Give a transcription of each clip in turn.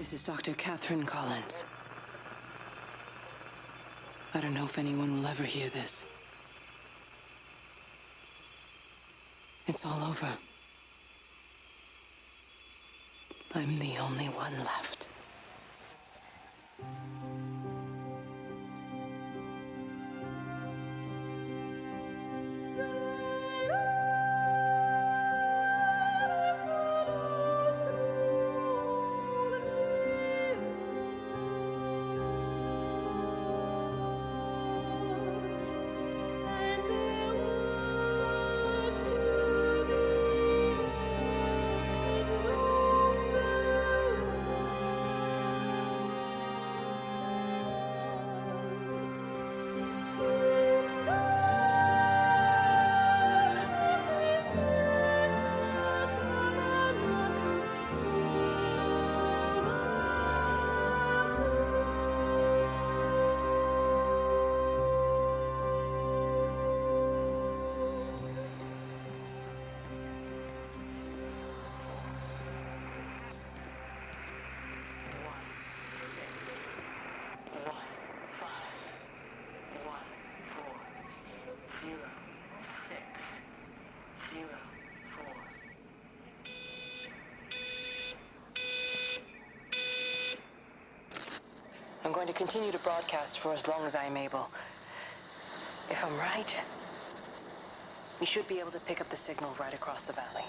This is Dr. Catherine Collins. I don't know if anyone will ever hear this. It's all over. I'm the only one left. I'm going to continue to broadcast for as long as I am able. If I'm right, we should be able to pick up the signal right across the valley.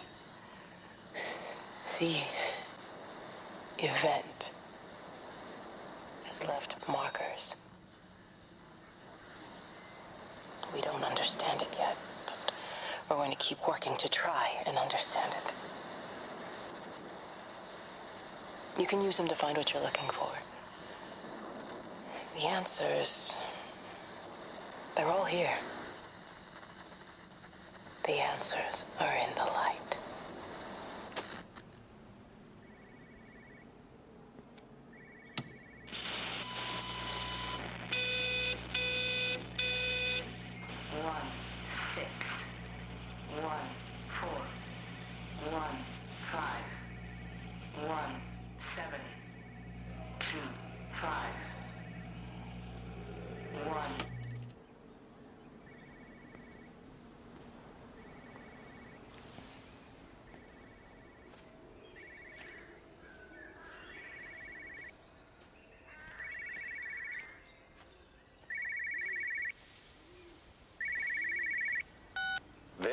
The event has left markers. We don't understand it yet, but we're going to keep working to try and understand it. You can use them to find what you're looking for. The answers, they're all here. The answers are in the light.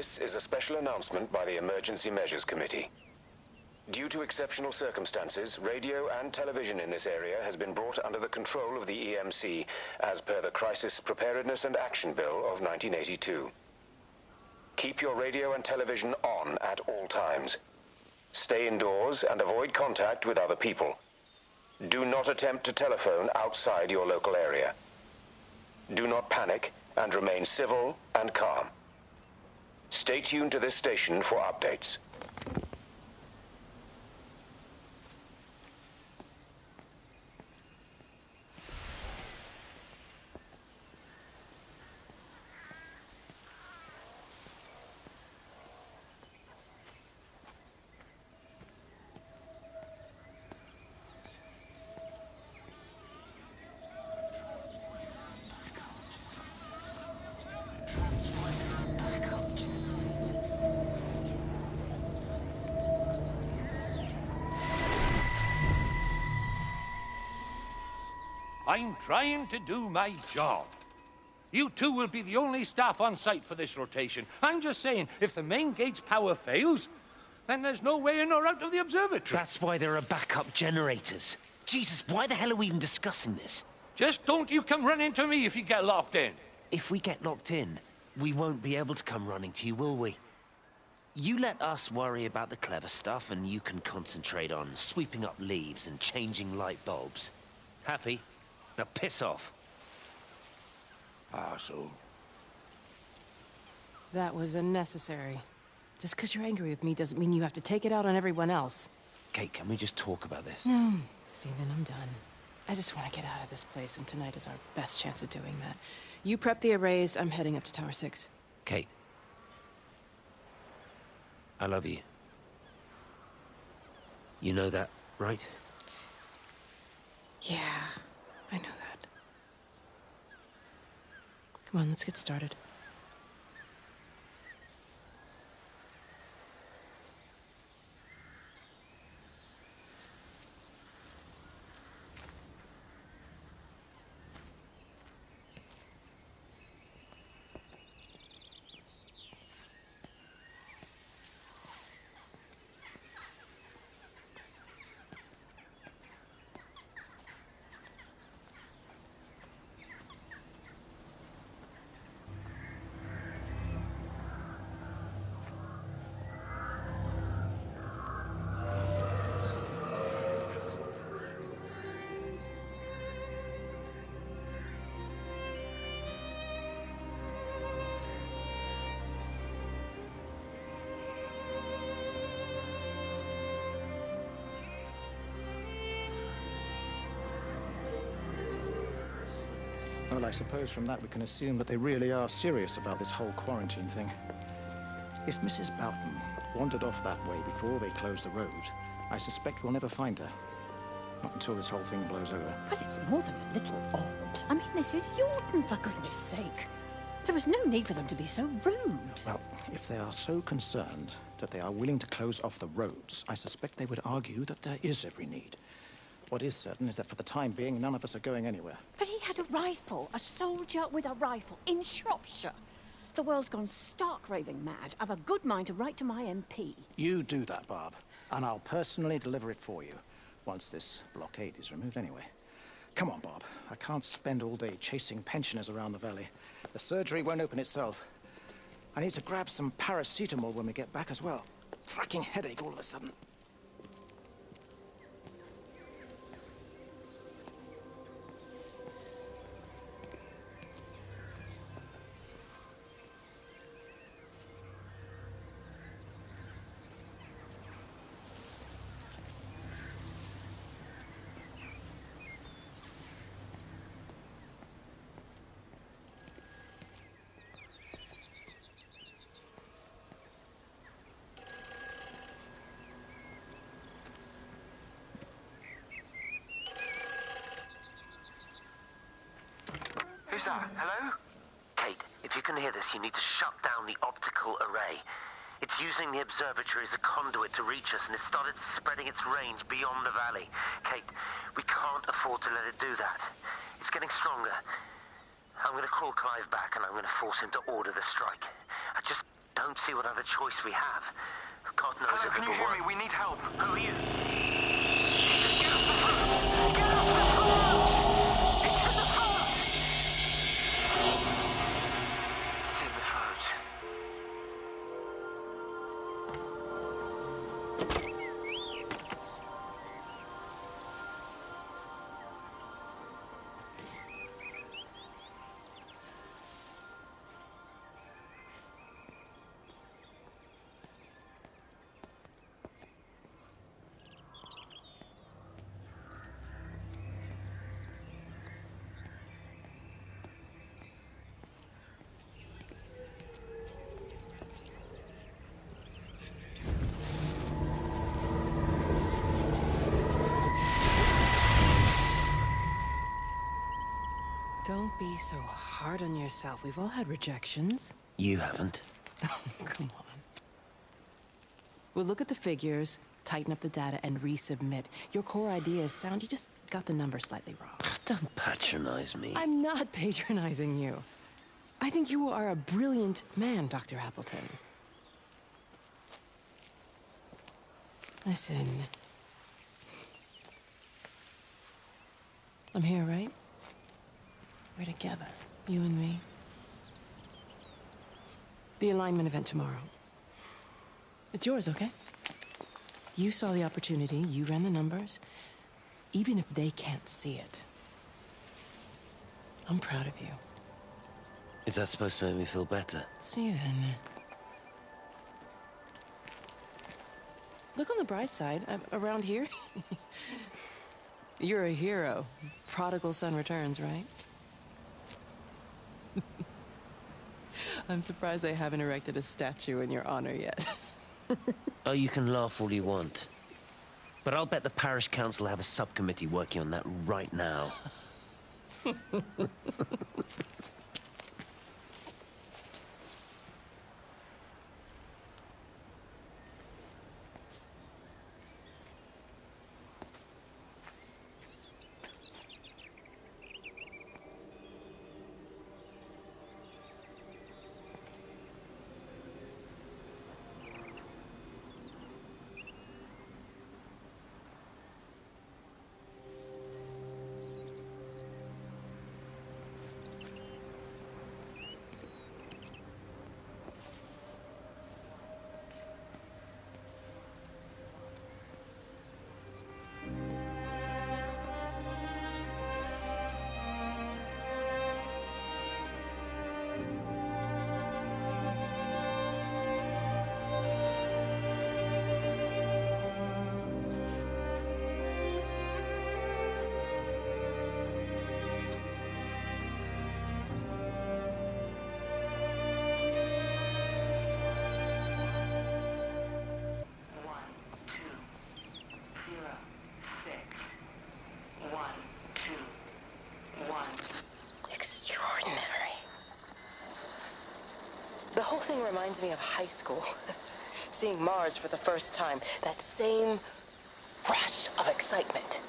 This is a special announcement by the Emergency Measures Committee. Due to exceptional circumstances, radio and television in this area has been brought under the control of the EMC as per the Crisis Preparedness and Action Bill of 1982. Keep your radio and television on at all times. Stay indoors and avoid contact with other people. Do not attempt to telephone outside your local area. Do not panic and remain civil and calm. Stay tuned to this station for updates. I'm trying to do my job. You two will be the only staff on site for this rotation. I'm just saying, if the main gate's power fails, then there's no way in or out of the observatory. That's why there are backup generators. Jesus, why the hell are we even discussing this? Just don't you come running to me if you get locked in. If we get locked in, we won't be able to come running to you, will we? You let us worry about the clever stuff, and you can concentrate on sweeping up leaves and changing light bulbs. Happy? Now piss off. Arsehole. That was unnecessary. Just because you're angry with me doesn't mean you have to take it out on everyone else. Kate, can we just talk about this? No, Stephen, I'm done. I just want to get out of this place, and tonight is our best chance of doing that. You prep the arrays, I'm heading up to Tower 6. Kate. I love you. You know that, right? Yeah, I know that. Come on, let's get started. Well, I suppose from that we can assume that they really are serious about this whole quarantine thing. If Mrs. Boughton wandered off that way before they closed the road, I suspect we'll never find her. Not until this whole thing blows over. But it's more than a little odd. I mean, this is Yorton, for goodness sake. There was no need for them to be so rude. Well, if they are so concerned that they are willing to close off the roads, I suspect they would argue that there is every need. What is certain is that for the time being, none of us are going anywhere. But he had a rifle, a soldier with a rifle, in Shropshire. The world's gone stark raving mad. I've a good mind to write to my MP. You do that, Barb, and I'll personally deliver it for you, once this blockade is removed anyway. Come on, Bob. I can't spend all day chasing pensioners around the valley. The surgery won't open itself. I need to grab some paracetamol when we get back as well. Cracking headache all of a sudden. Who's that? Hello? Kate, if you can hear this, you need to shut down the optical array. It's using the observatory as a conduit to reach us, and it's started spreading its range beyond the valley. Kate, we can't afford to let it do that. It's getting stronger. I'm going to call Clive back, and I'm going to force him to order the strike. I just don't see what other choice we have. God knows Hello, if can it'll you hear work. me? We need help. Who are you? Jesus, get off the phone! Get off the phone! It's in the phone! It's in the phone. Don't be so hard on yourself. We've all had rejections. You haven't. Come on. We'll look at the figures, tighten up the data, and resubmit. Your core idea is sound. You just got the number slightly wrong. Don't patronize me. I'm not patronizing you. I think you are a brilliant man, Dr. Appleton. Listen. I'm here, right? We're together, you and me. The alignment event tomorrow. It's yours, okay? You saw the opportunity, you ran the numbers. Even if they can't see it, I'm proud of you. Is that supposed to make me feel better? Steven. Look on the bright side. Around here, you're a hero. Prodigal son returns, right? I'm surprised they haven't erected a statue in your honor yet. Oh, you can laugh all you want. But I'll bet the parish council have a subcommittee working on that right now. Extraordinary. The whole thing reminds me of high school. Seeing Mars for the first time. That same rush of excitement.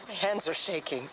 My hands are shaking.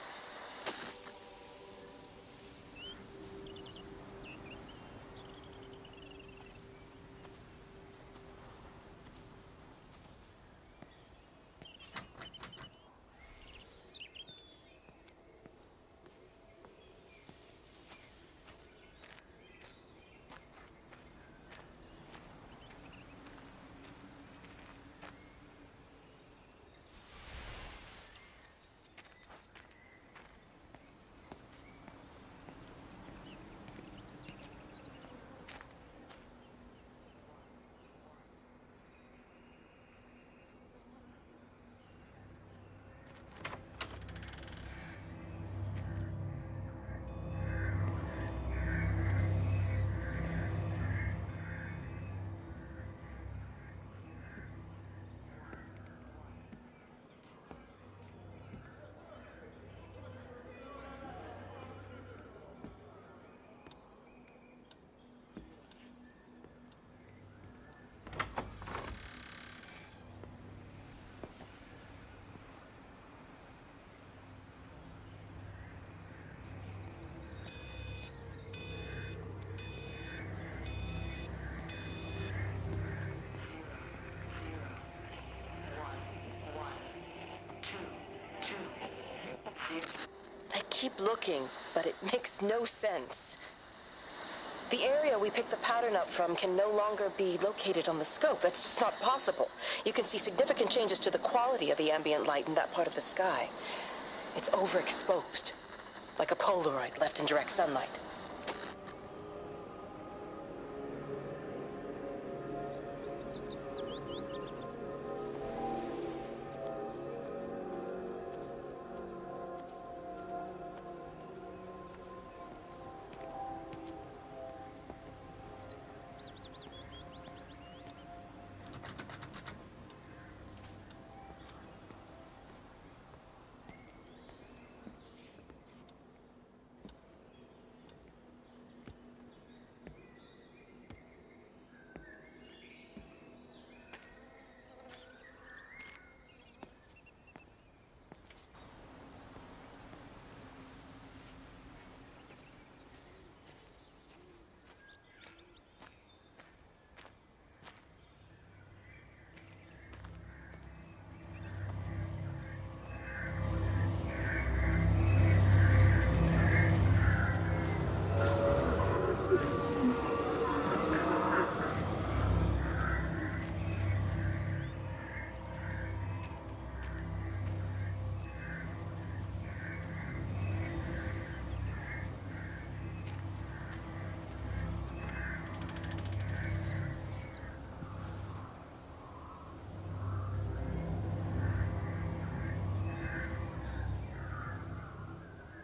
I keep looking, but it makes no sense. The area we picked the pattern up from can no longer be located on the scope. That's just not possible. You can see significant changes to the quality of the ambient light in that part of the sky. It's overexposed, like a Polaroid left in direct sunlight.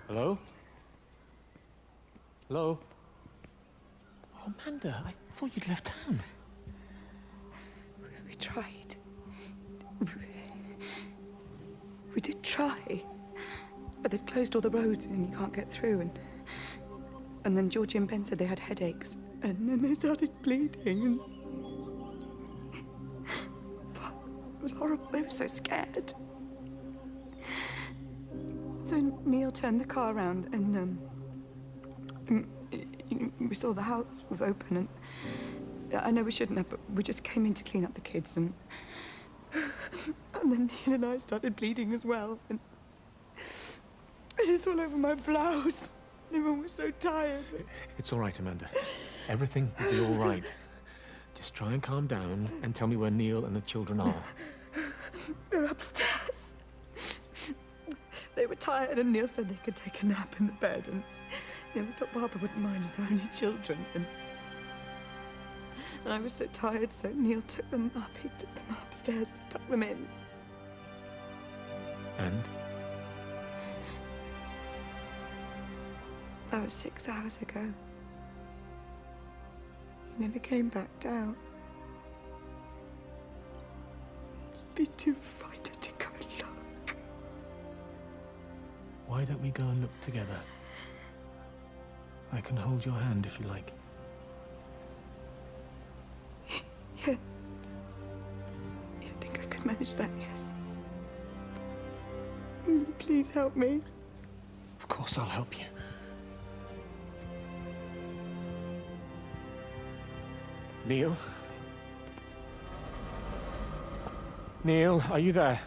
Hello? Hello? Oh, Amanda, I thought you'd left town. We tried. We did try, but they've closed all the roads and you can't get through. And then Georgie and Ben said they had headaches, and then they started bleeding. And it was horrible. They were so scared. So Neil turned the car around, and we saw the house was open, and I know we shouldn't have, but we just came in to clean up the kids, and then Neil and I started bleeding as well, and it's all over my blouse. Everyone was so tired. It's all right, Amanda. Everything will be all right. Just try and calm down and tell me where Neil and the children are. They're upstairs. They were tired, and Neil said they could take a nap in the bed, and we thought Barbara wouldn't mind as they're only children, and I was so tired, so Neil took them up. He took them upstairs to tuck them in. And? That was 6 hours ago. He never came back down. Just be too frightened to go look. Why don't we go and look together? I can hold your hand if you like. Yeah. I think I could manage that, yes. Please help me. Of course I'll help you. Neil? Neil, are you there?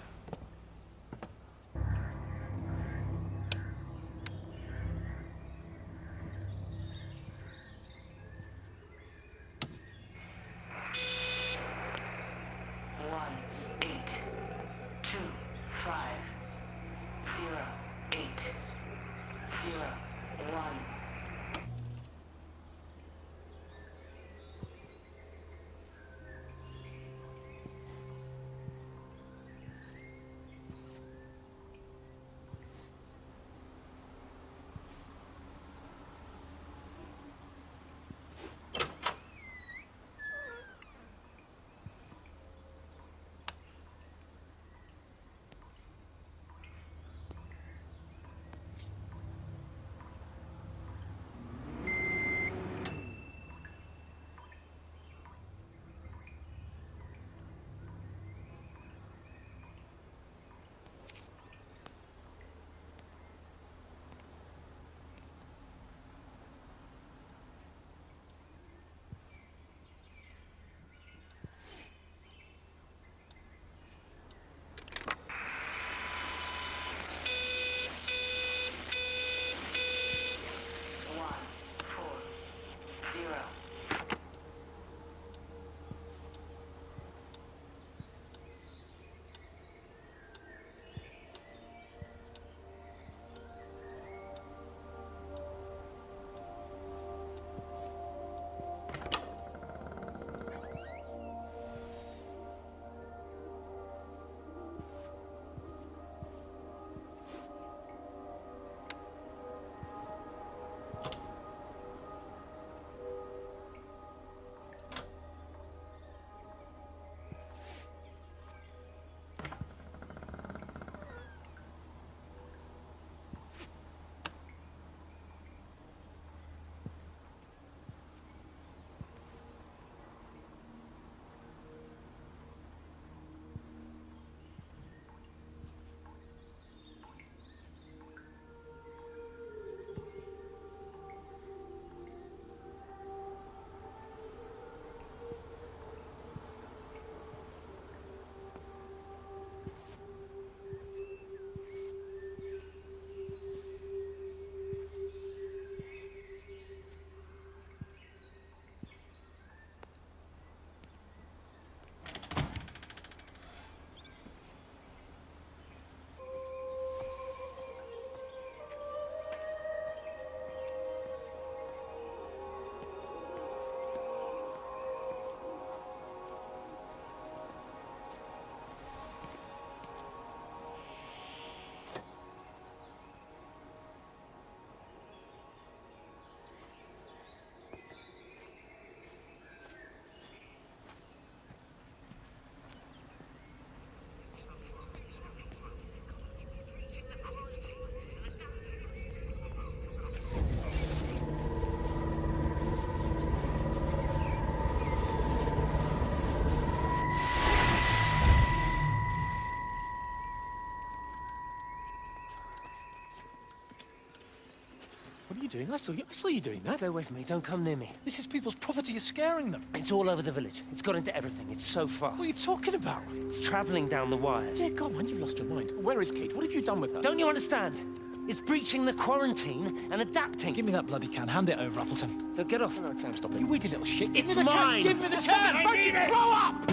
doing. I saw you doing that. Stay away from me. Don't come near me. This is people's property. You're scaring them. It's all over the village. It's got into everything. It's so fast. What are you talking about? It's traveling down the wires. Yeah, come on, you've lost your mind. Where is Kate? What have you done with her? Don't you understand? It's breaching the quarantine and adapting. Give me that bloody can. Hand it over, Appleton. No, get off. No, Sam, stop it. You weedy little shit. Give It's me the mine. Can. Give me the Stop can. it. I need it. Grow up!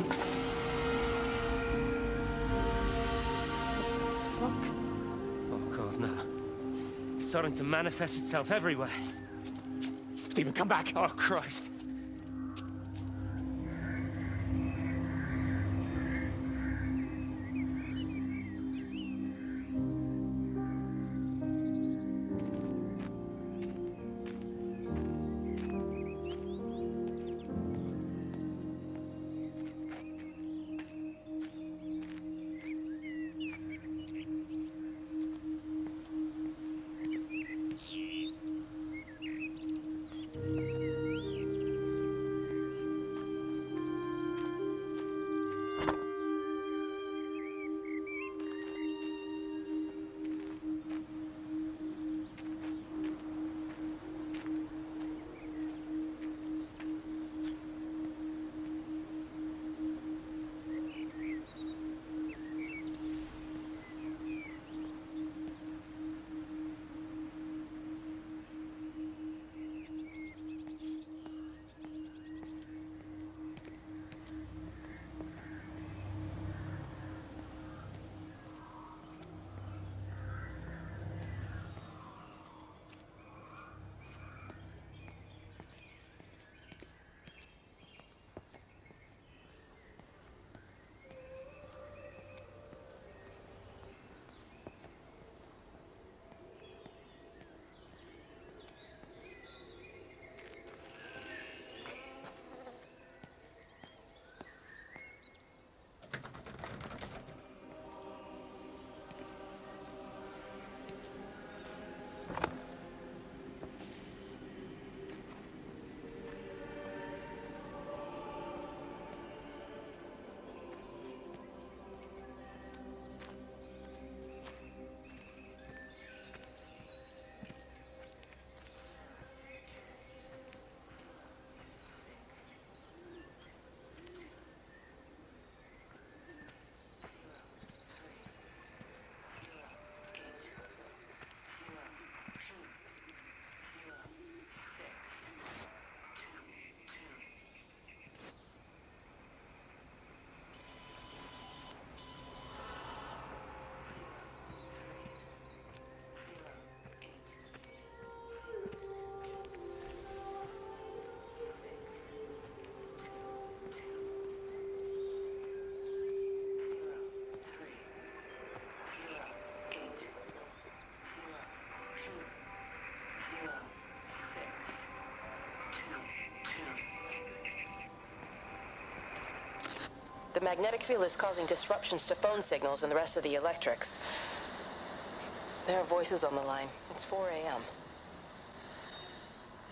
Fuck. Oh, God, no. It's starting to manifest itself everywhere. Stephen, come back. Oh, Christ. The magnetic field is causing disruptions to phone signals and the rest of the electrics. There are voices on the line. It's 4 a.m.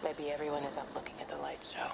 Maybe everyone is up looking at the light show.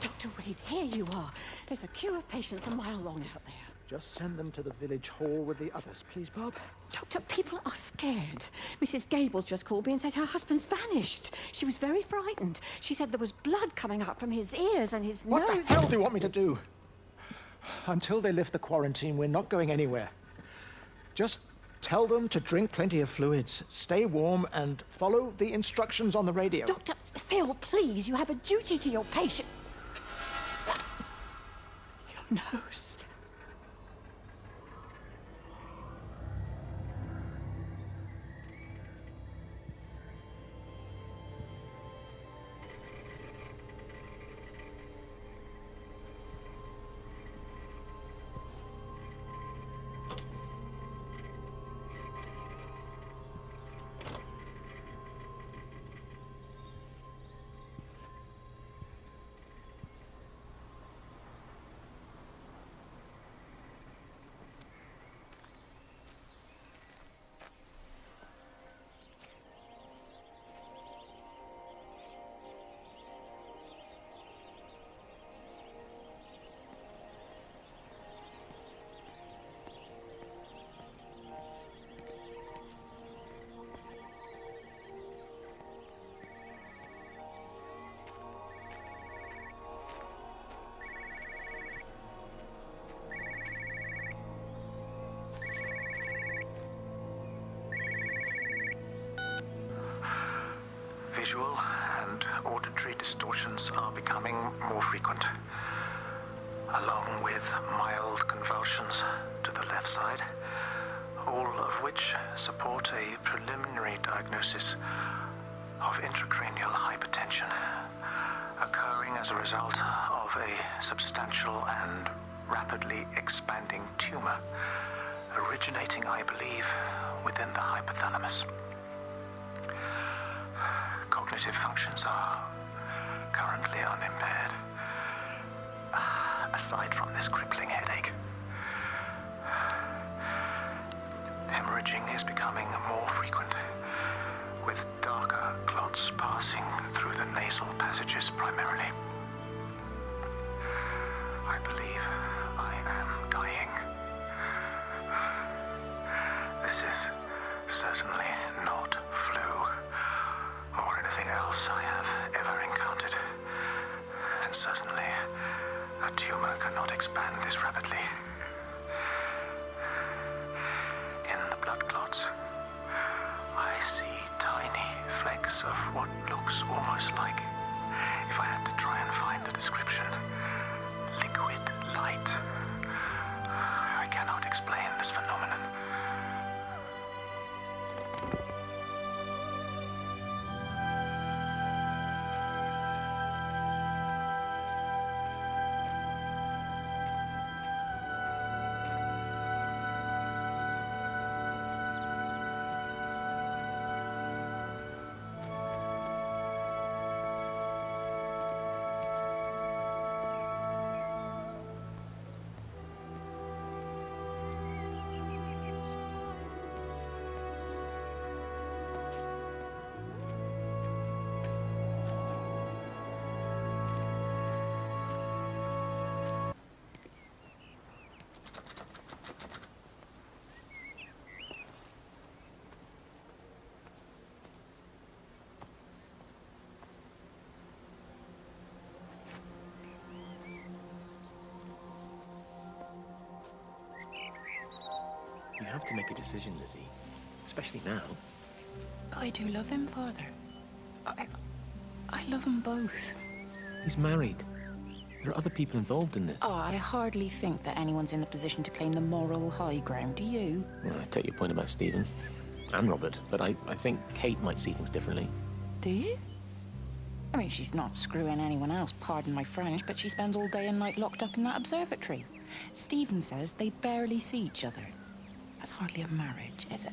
Dr. Reed, here you are. There's a queue of patients a mile long out there. Just send them to the village hall with the others, please, Bob. Doctor, people are scared. Mrs. Gables just called me and said her husband's vanished. She was very frightened. She said there was blood coming up from his ears and his nose. What the hell do you want me to do? Until they lift the quarantine, we're not going anywhere. Just tell them to drink plenty of fluids, stay warm, and follow the instructions on the radio. Dr. Phil, please, you have a duty to your patient. Your nose. Visual and auditory distortions are becoming more frequent, along with mild convulsions to the left side, all of which support a preliminary diagnosis of intracranial hypertension, occurring as a result of a substantial and rapidly expanding tumor, originating, I believe, within the hypothalamus. Cognitive functions are currently unimpaired, aside from this crippling headache. Hemorrhaging is becoming more frequent, with darker clots passing through the nasal passages primarily. I believe I am dying. This is certainly not flu or anything else I have ever encountered. And certainly, a tumor cannot expand this rapidly. In the blood clots, I see tiny flecks of what looks almost like, if I had to try and find a description, liquid light. I cannot explain this phenomenon. You have to make a decision, Lizzie. Especially now. But I do love him, Father. I love them both. He's married. There are other people involved in this. Oh, I hardly think that anyone's in the position to claim the moral high ground, do you? Well, I take your point about Stephen. And Robert. But I think Kate might see things differently. Do you? I mean, she's not screwing anyone else, pardon my French, but she spends all day and night locked up in that observatory. Stephen says they barely see each other. That's hardly a marriage, is it?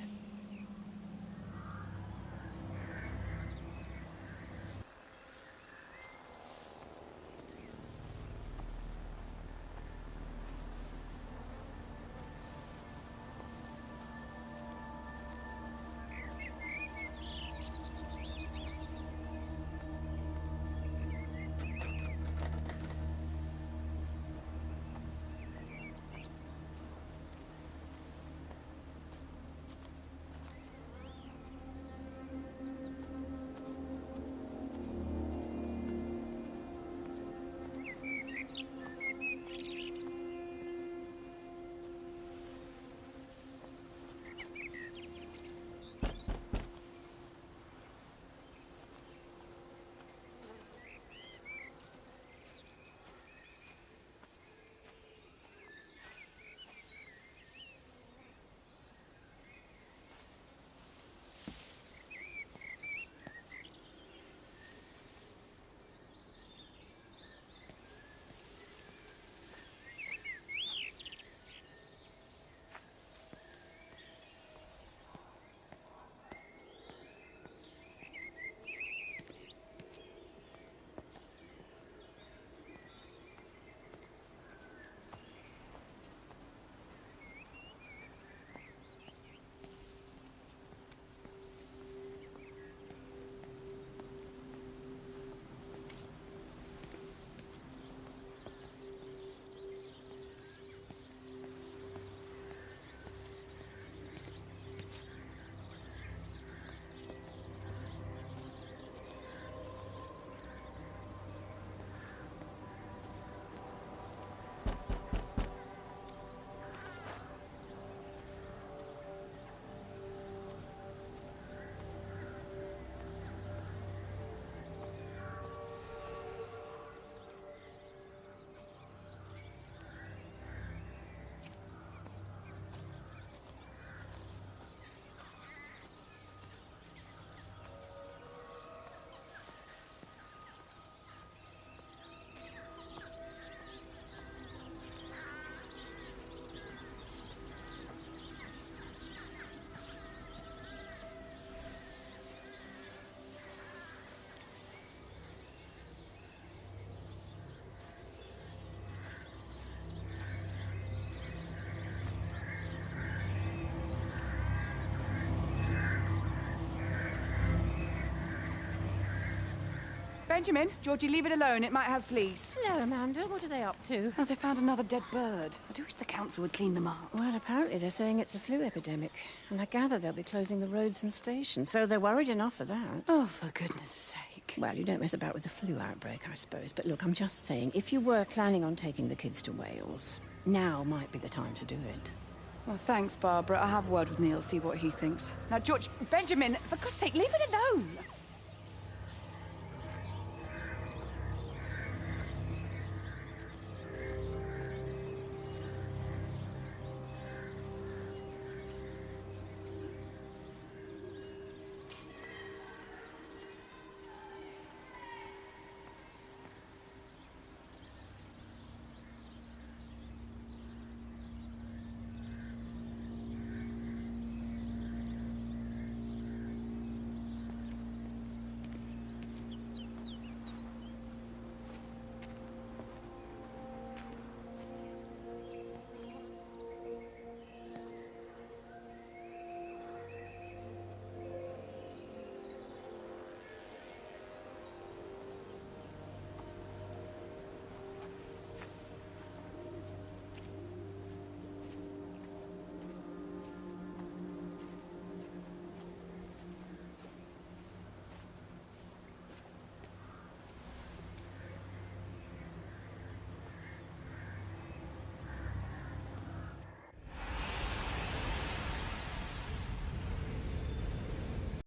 Benjamin, Georgie, leave it alone. It might have fleas. Hello, Amanda. What are they up to? Oh, they found another dead bird. I do wish the council would clean them up. Well, apparently they're saying it's a flu epidemic. And I gather they'll be closing the roads and stations, so they're worried enough for that. Oh, for goodness sake. Well, you don't mess about with the flu outbreak, I suppose. But look, I'm just saying, if you were planning on taking the kids to Wales, now might be the time to do it. Well, thanks, Barbara. I'll have a word with Neil, see what he thinks. Now, George, Benjamin, for God's sake, leave it alone.